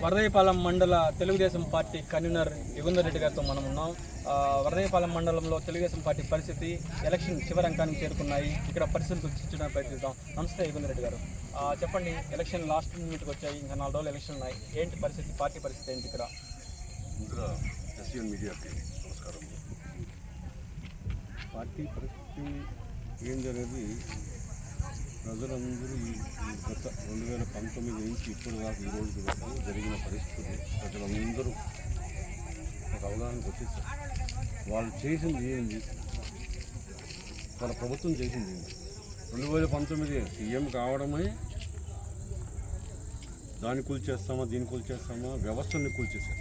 వరదయ్యపాలెం మండల Telugu Desam party convener Yugandhar Reddy గారితో మనం ఉన్నాం. వరదయ్యపాలెం మండలంలో తెలుగుదేశం పార్టీ పరిస్థితి ఎలక్షన్ చివరంకానికి చేరుకున్నాయి. ఇక్కడ పరిస్థితులు గుర్తించడానికి ప్రయత్నిద్దాం. నమస్తే యుగంధర్ రెడ్డి గారు, చెప్పండి. ఎలక్షన్ లాస్ట్ మినిట్కి వచ్చాయి, ఇంకా 4 రోజులు ఎలక్షన్ ఉన్నాయి. ఏంటి పరిస్థితి, పార్టీ పరిస్థితి ఏంటి ఇక్కడ? ముందుగా ఎస్ఎన్ మీడియాకి నమస్కారం. పార్టీ పరిస్థితి ఏంటి అనేది ప్రజలందరూ ఈ గత 2019 నుంచి ఇప్పుడు దాకా ఈ రోజు వరకు జరిగిన పరిస్థితులు ప్రజలందరూ ఒక అవగాహనకు వచ్చేసారు. వాళ్ళు చేసింది ఏంటి, వాళ్ళ ప్రభుత్వం చేసింది ఏంటి. 2019 సీఎం కావడమే దాన్ని కూల్చేస్తామా, దీన్ని కూల్చేస్తామా, వ్యవస్థల్ని కూల్చేశారు.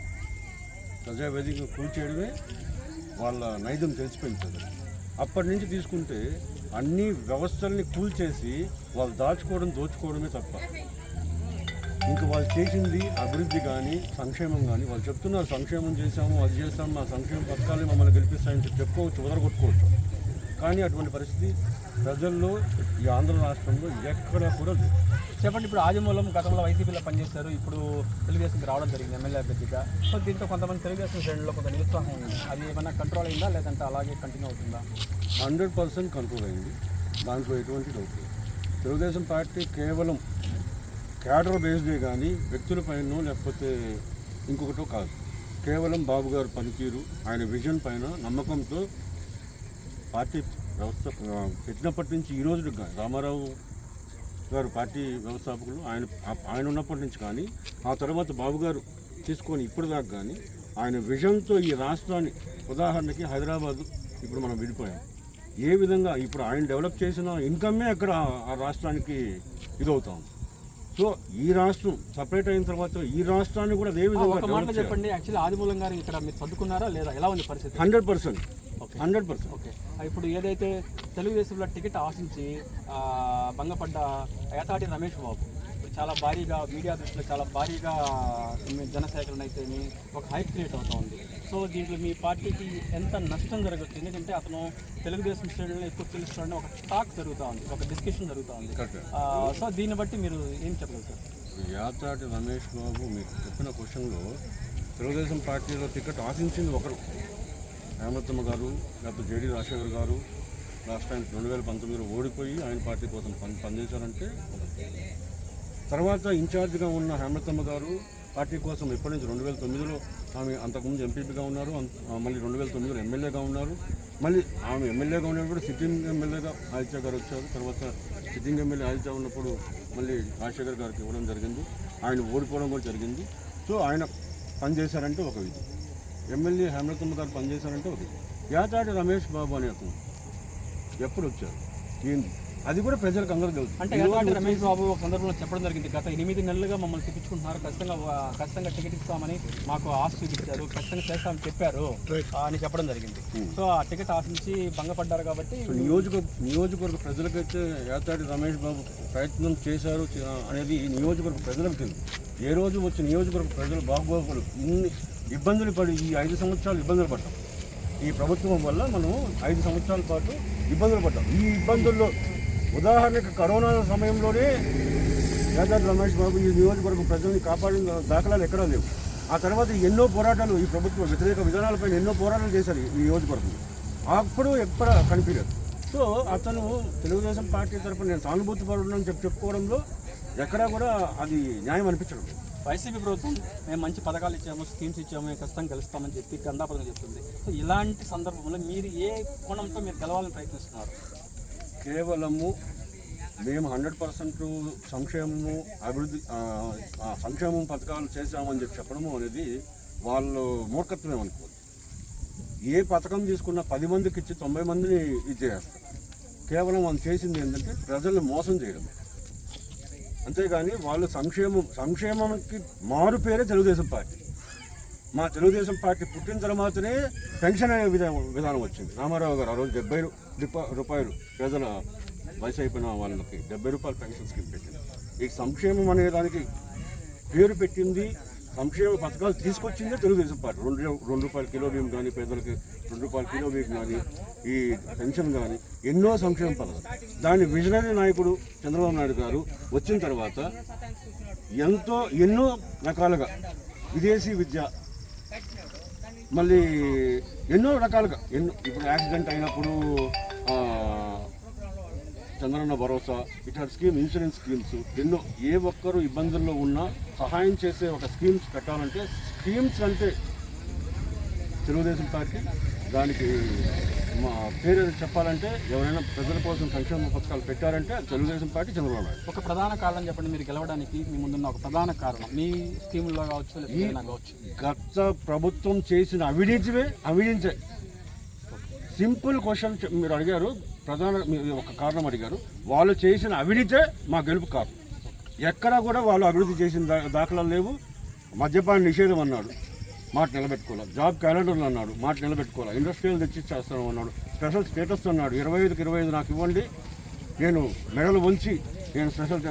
ప్రజావేదిక కూల్చేయడమే వాళ్ళ నైజం తెలిసిపోయింది. అప్పటి నుంచి తీసుకుంటే అన్ని వ్యవస్థల్ని కూల్చేసి వాళ్ళు దోచుకోవడమే తప్ప ఇంకా వాళ్ళు చేసింది అభివృద్ధి కానీ సంక్షేమం కానీ. వాళ్ళు చెప్తున్నారు సంక్షేమం చేశాము, అది చేస్తాము, మా సంక్షేమ పథకాలే మమ్మల్ని గెలిపిస్తాయని చెప్పుకోవచ్చు, వదలగొట్టుకోవచ్చు. కానీ అటువంటి పరిస్థితి ప్రజల్లో ఈ ఆంధ్ర రాష్ట్రంలో ఎక్కడా కూడా లేదు. చెప్పండి, ఇప్పుడు ఆదిమూలం గతంలో వైసీపీలో పనిచేస్తారు, ఇప్పుడు తెలుగుదేశంకి రావడం జరిగింది ఎమ్మెల్యే అభ్యర్థిగా. సో దీంతో కొంతమంది తెలుగుదేశం శ్రేణుల్లో కొంత నిరుత్సాహం ఉంది. అది ఏమైనా కంట్రోల్ అయిందా, లేదంటే అలాగే కంటిన్యూ అవుతుందా? 100% కంట్రోల్ అయింది, దాంట్లో ఎటువంటి డౌట్ లేదు. తెలుగుదేశం పార్టీ కేవలం క్యాడర్ బేస్డే కానీ వ్యక్తులపైనో లేకపోతే ఇంకొకటో కాదు. కేవలం బాబు గారి పనితీరు, ఆయన విజన్ పైన నమ్మకంతో పార్టీ వ్యవస్థ పెట్టినప్పటి నుంచి ఈ రోజు రామారావు గారు పార్టీ వ్యవస్థాపకులు, ఆయన ఉన్నప్పటి నుంచి కానీ, ఆ తర్వాత బాబు గారు తీసుకొని ఇప్పటిదాకా కానీ ఆయన విజన్తో ఈ రాష్ట్రాన్ని, ఉదాహరణకి హైదరాబాదు ఇప్పుడు మనం విడిపోయాం, ఏ విధంగా ఇప్పుడు ఆయన డెవలప్ చేసిన ఇన్కమే అక్కడ ఆ రాష్ట్రానికి ఇదవుతాం. సో ఈ రాష్ట్రం సపరేట్ అయిన తర్వాత ఈ రాష్ట్రాన్ని కూడా అదే విధంగా చెప్పండి. యాక్చువల్లీ ఆదిమూలం గారు ఇక్కడ మీరు చదువుకున్నారా లేదా, ఎలా ఉంది పరిస్థితి? 100%. ఓకే, ఇప్పుడు ఏదైతే తెలుగుదేశంలో టికెట్ ఆశించి భంగపడ్డ యాతాటి రమేష్ బాబు చాలా భారీగా మీడియా దృష్టిలో చాలా భారీగా జనసేకరణ అయితే ఒక హైప్ క్రియేట్ అవుతూ ఉంది. సో దీంట్లో మీ పార్టీకి ఎంత నష్టం జరగచ్చు? ఎందుకంటే అతను తెలుగుదేశం శ్రేణులను ఎక్కువ తెలుసుకోవడం ఒక టాక్ జరుగుతూ ఉంది, ఒక డిస్కషన్ జరుగుతూ ఉంది. సో దీన్ని బట్టి మీరు ఏం చెప్పగలుగుతారు? యాతాటి రమేష్ బాబు మీకు చెప్పిన క్వశ్చన్లో తెలుగుదేశం పార్టీలో టికెట్ ఆశించింది ఒకరు, హేమలతమ్మ గారు, లేకపోతే జేడీ రాజశేఖర్ గారు. లాస్ట్ టైం 2019లో ఓడిపోయి ఆయన పార్టీ కోసం పనిచేశారంటే. తర్వాత ఇన్ఛార్జ్గా ఉన్న హేమలతమ్మ గారు పార్టీ కోసం ఎప్పటి నుంచి 2009లో ఆమె అంతకుముందు ఎంపీపీగా ఉన్నారు, మళ్ళీ 2009లో ఎమ్మెల్యేగా ఉన్నారు. మళ్ళీ ఆమె ఎమ్మెల్యేగా ఉన్నప్పుడు సిట్టింగ్ ఎమ్మెల్యేగా ఆదిత్య గారు వచ్చారు. తర్వాత సిట్టింగ్ ఎమ్మెల్యే ఆదిత్య ఉన్నప్పుడు మళ్ళీ రాజశేఖర్ గారికి ఇవ్వడం జరిగింది, ఆయన ఓడిపోవడం కూడా జరిగింది. సో ఆయన పనిచేశారంటే ఒక విధి, ఎమ్మెల్యే హేమలతమ్మ గారు పనిచేశారంటే ఒక విధి. యాతాటి రమేష్ బాబు అనే అతను ఎప్పుడు వచ్చారు ఏంది, అది కూడా ప్రజలకు అందరూ తెలుసు. అంటే యాతాటి రమేష్ బాబు ఒక సందర్భంలో చెప్పడం జరిగింది, గత 8 నెలలుగా మమ్మల్ని తిప్పించుకుంటున్నారు, ఖచ్చితంగా టికెట్ ఇస్తామని మాకు ఆశ చూపించారు, ఖచ్చితంగా చేస్తామని చెప్పారు అని చెప్పడం జరిగింది. సో ఆ టికెట్ ఆశించి భంగపడ్డారు కాబట్టి నియోజకవర్గ ప్రజలకైతే యాతాటి రమేష్ బాబు ప్రయత్నం చేశారు అనేది నియోజకవర్గ ప్రజలకు తెలుసు. ఏ రోజు వచ్చి నియోజకవర్గ ప్రజలు బాగోగులు ఇన్ని ఇబ్బందులు పడి ఈ 5 సంవత్సరాలు ఇబ్బందులు పడ్డాం. ఈ ప్రభుత్వం వల్ల మనం 5 సంవత్సరాల పాటు ఇబ్బందులు పడ్డాం. ఈ ఇబ్బందుల్లో ఉదాహరణకు కరోనా సమయంలోనే యాదాద్రి రమేష్ బాబు ఈ నియోజకవర్గ ప్రజల్ని కాపాడిన దాఖలాలు ఎక్కడా లేవు. ఆ తర్వాత ఎన్నో పోరాటాలు, ఈ ప్రభుత్వ వ్యతిరేక విధానాలపైన ఎన్నో పోరాటాలు చేశారు ఈ నియోజకవర్గం, అప్పుడు ఎక్కడ కనిపించలేదు. సో అతను తెలుగుదేశం పార్టీ తరఫున నేను సానుభూతి పడుతున్నాను చెప్పుకోవడంలో ఎక్కడా కూడా అది న్యాయం అనిపించడం. వైసీపీ ప్రభుత్వం మేము మంచి పథకాలు ఇచ్చాము, స్కీమ్స్ ఇచ్చాము, మేము ఖచ్చితంగా గెలుస్తామని చెప్పి గండాపదంగా చెప్తుంది. సో ఇలాంటి సందర్భంలో మీరు ఏ కోణంతో మీరు గెలవాలని ప్రయత్నిస్తున్నారు? కేవలము మేము 100% సంక్షేమము అభివృద్ధి సంక్షేమం పథకాలు చేశామని చెప్పడము అనేది వాళ్ళు మూర్ఖత్వమే అనుకోదు. ఏ పథకం తీసుకున్నా 10 మందికి ఇచ్చి 90 మందిని ఇచ్చేస్తారు. కేవలం వాళ్ళు చేసింది ఏంటంటే ప్రజల్ని మోసం చేయడం, అంతేగాని వాళ్ళు సంక్షేమంకి మారు పేరే తెలుగుదేశం పార్టీ. మా తెలుగుదేశం పార్టీ పుట్టిన తర్వాతనే పెన్షన్ అనే విధానం వచ్చింది. రామారావు గారు ఆ రోజు 70 రూపాయలు పేదల వయసు అయిపోయిన వాళ్ళకి 70 రూపాయలు పెన్షన్ స్కీమ్ పెట్టింది. ఈ సంక్షేమం అనే దానికి పేరు పెట్టింది సంక్షేమ పథకాలు తీసుకొచ్చిందే తెలుగుదేశం పార్టీ. 2 రూపాయల కిలో బియ్యం కానీ, పేదలకి 2 రూపాయల కిలో బియ్యం కానీ, ఈ పెన్షన్ కానీ, ఎన్నో సంక్షేమ పథకాలు. దాని విజనరీ నాయకుడు చంద్రబాబు నాయుడు గారు వచ్చిన తర్వాత ఎన్నో రకాలుగా విదేశీ విద్య, మళ్ళీ ఎన్నో రకాలుగా ఇప్పుడు యాక్సిడెంట్ అయినప్పుడు చంద్రన్న భరోసా, ఇట్లాంటి ఇన్సూరెన్స్ స్కీమ్స్ ఎన్నో, ఏ ఒక్కరు ఇబ్బందుల్లో ఉన్నా సహాయం చేసే ఒక స్కీమ్స్ పెట్టాలంటే, స్కీమ్స్ అంటే తెలుగుదేశం పార్టీ. దానికి మా పేరు చెప్పాలంటే ఎవరైనా ప్రజల కోసం సంక్షేమ పథకాలు పెట్టారంటే తెలుగుదేశం పార్టీ, చంద్రబాబు నాయుడు. ఒక ప్రధాన కారణం చెప్పండి, మీరు గెలవడానికి మీ ముందున్న ఒక ప్రధాన కారణం మీ స్కీముల్లో కావచ్చు, కావచ్చు. గత ప్రభుత్వం చేసిన అవినీతి. సింపుల్ క్వశ్చన్ మీరు అడిగారు, మీరు ఒక కారణం అడిగారు. వాళ్ళు చేసిన అవినీతే మా గెలుపు కాదు. ఎక్కడా కూడా వాళ్ళు అభివృద్ధి చేసిన దాఖలాలు లేవు. మద్యపాన నిషేధం అన్నాడు, మాట నిలబెట్టుకోవాలి. జాబ్ క్యాలెండర్లు అన్నాడు, మాట నిలబెట్టుకోవాలి. ఇండస్ట్రియల్ తెచ్చి చేస్తాను అన్నాడు. స్పెషల్ స్టేటస్ అన్నాడు, 25కి 25 నాకు ఇవ్వండి, నేను మెడలు వంచి నేను స్పెషల్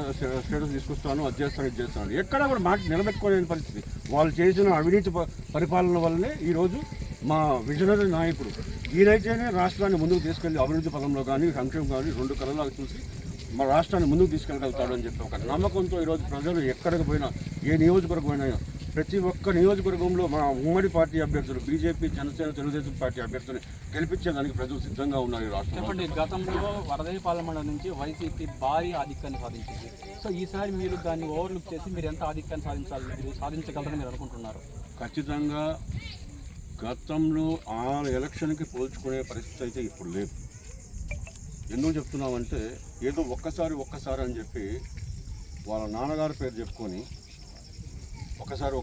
స్టేటస్ తీసుకొస్తాను, అది చేస్తాను, ఇది చేస్తాను. ఎక్కడా కూడా మాట నిలబెట్టుకోలేని పరిస్థితి. వాళ్ళు చేసిన అవినీతి పరిపాలన వల్లనే ఈరోజు మా విజనరీ నాయకుడు ఈయనైతేనే రాష్ట్రాన్ని ముందుకు తీసుకెళ్ళి అభివృద్ధి పదంలో కానీ, సంక్షేమం కానీ 2 కళలాగా చూసి మా రాష్ట్రాన్ని ముందుకు తీసుకెళ్ళగలుగుతాడు అని చెప్పి ఒక నమ్మకంతో ఈరోజు ప్రజలు ఎక్కడికి పోయినా, ఏ నియోజకవర్గం అయినా, ప్రతి ఒక్క నియోజకవర్గంలో మా ఉమ్మడి పార్టీ అభ్యర్థులు, బీజేపీ, జనసేన, తెలుగుదేశం పార్టీ అభ్యర్థులు గెలిపించేదానికి ప్రజలు సిద్ధంగా ఉన్నారు ఈ రాష్ట్రంలో. గతంలో వరదైపాలెం మండలం నుంచి వైసీపీ భారీ ఆధిక్యాన్ని సాధించింది. సో ఈసారి మీరు దాన్ని ఓవర్లుక్ చేసి మీరు ఎంత ఆధిక్యాన్ని సాధించగలరని మీరు అనుకుంటున్నారు? ఖచ్చితంగా గతంలో ఆ ఎలక్షన్కి పోల్చుకునే పరిస్థితి అయితే ఇప్పుడు లేదు. ఎందుకు చెప్తున్నామంటే, ఏదో ఒక్కసారి అని చెప్పి వాళ్ళ నాన్నగారి పేరు చెప్పుకొని ఒక్కసారి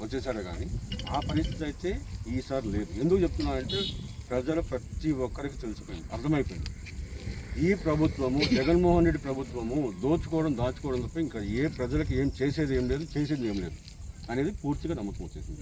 వచ్చేసాడే కానీ ఆ పరిస్థితి అయితే ఈసారి లేదు. ఎందుకు చెప్తున్నానంటే, ప్రజలు ప్రతి ఒక్కరికి తెలిసిపోయింది, అర్థమైపోయింది. ఈ ప్రభుత్వము, జగన్మోహన్ రెడ్డి ప్రభుత్వము దాచుకోవడం తప్ప ఇంకా ప్రజలకు ఏం చేసేది ఏం లేదు అనేది పూర్తిగా నమ్మకం వచ్చేసింది.